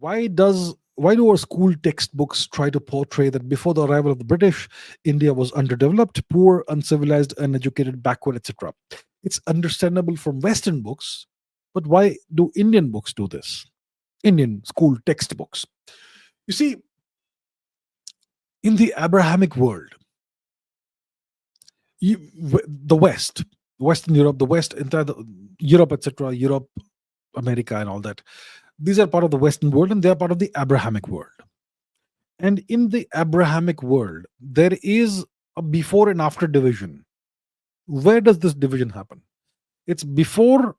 Why do our school textbooks try to portray that before the arrival of the British, India was underdeveloped, poor, uncivilized, uneducated, backward, etc.? It's understandable from Western books, but why do Indian books do this? Indian school textbooks. You see, in the Abrahamic world, the West, Western Europe, the West, entire Europe, etc., Europe, America, and all that. These are part of the Western world, and they are part of the Abrahamic world. And in the Abrahamic world, there is a before and after division. Where does this division happen? It's before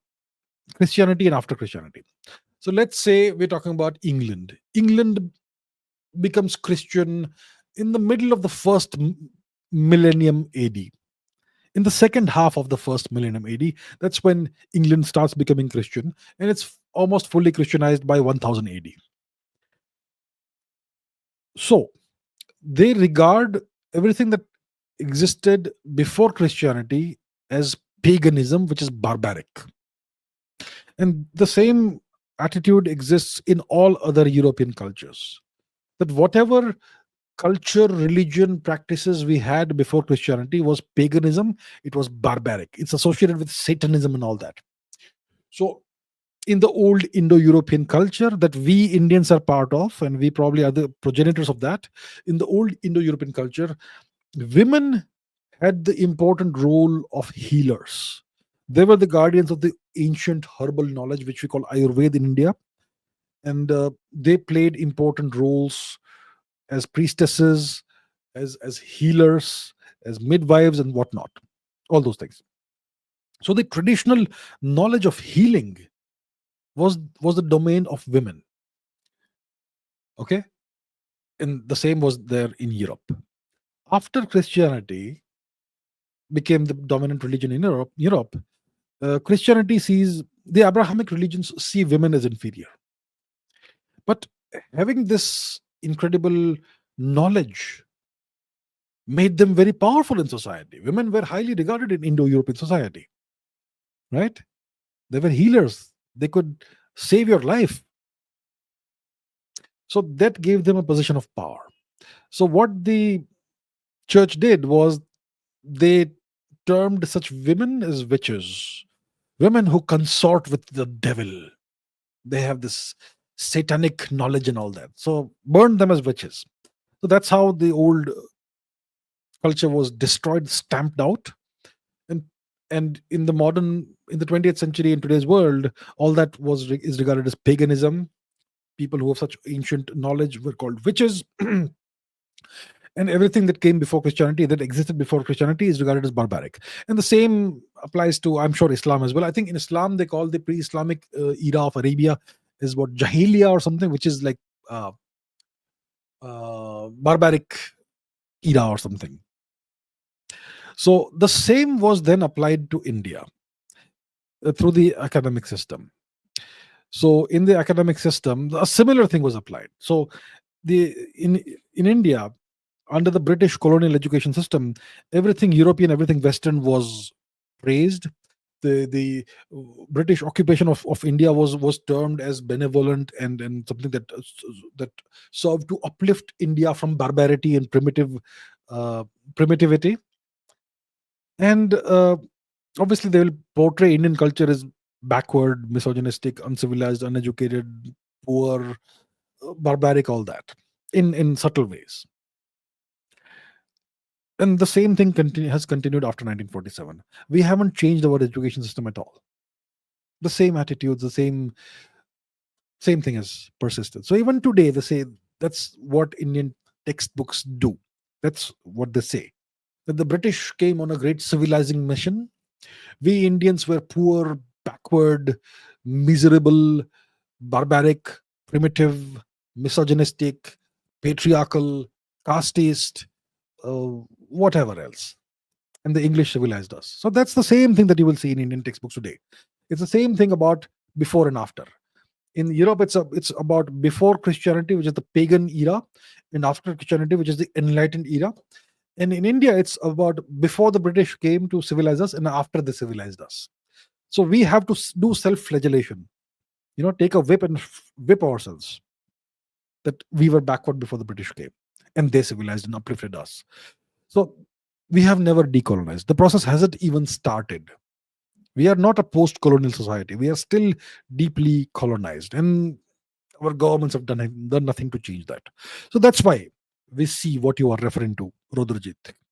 Christianity and after Christianity. So let's say we're talking about England. England becomes Christian in the middle of the first millennium AD. In the second half of the first millennium AD, that's when England starts becoming Christian, and it's almost fully Christianized by 1000 AD. So they regard everything that existed before Christianity as paganism, which is barbaric. And the same attitude exists in all other European cultures. That whatever culture, religion, practices we had before Christianity was paganism, it was barbaric. It's associated with Satanism and all that. So, in the old Indo-European culture that we Indians are part of, and we probably are the progenitors of that, in the old Indo-European culture, women had the important role of healers. They were the guardians of the ancient herbal knowledge, which we call Ayurveda in India. And they played important roles as priestesses, as healers, as midwives, and whatnot. All those things. So the traditional knowledge of healing was the domain of women. Okay? And the same was there in Europe. After Christianity became the dominant religion in Europe, Christianity sees the Abrahamic religions see women as inferior. But having this incredible knowledge made them very powerful in society. Women were highly regarded in Indo-European society, right? They were healers. They could save your life. So that gave them a position of power. So what the church did was they termed such women as witches, women who consort with the devil. They have this satanic knowledge and all that. So burned them as witches. So that's how the old culture was destroyed, stamped out. And in the 20th century, in today's world, all that is regarded as paganism. People who have such ancient knowledge were called witches. And everything that came before Christianity, that existed before Christianity, is regarded as barbaric. And the same applies to, I'm sure, Islam as well. I think in Islam they call the pre-Islamic era of Arabia is what, Jahiliya or something, which is like barbaric era or something. So the same was then applied to India through the academic system. So in the academic system, a similar thing was applied. So in India, under the British colonial education system, everything European, everything Western was praised. The British occupation of India was termed as benevolent and something that served to uplift India from barbarity and primitivity. And obviously they will portray Indian culture as backward, misogynistic, uncivilized, uneducated, poor, barbaric, all that in subtle ways. And the same thing has continued after 1947. We haven't changed our education system at all. The same attitudes, the same thing has persisted. So even today, they say that's what Indian textbooks do. That's what they say. That the British came on a great civilizing mission. We Indians were poor, backward, miserable, barbaric, primitive, misogynistic, patriarchal, casteist, whatever else. And the English civilized us. So that's the same thing that you will see in Indian textbooks today. It's the same thing about before and after. In Europe, it's about before Christianity, which is the pagan era, and after Christianity, which is the enlightened era. And in India, it's about before the British came to civilize us and after they civilized us. So we have to do self-flagellation. Take a whip and whip ourselves. that we were backward before the British came, and they civilized and uplifted us. So we have never decolonized. The process hasn't even started. We are not a post-colonial society. We are still deeply colonized, and our governments have done nothing to change that. So that's why we see what you are referring to, Rodrjit.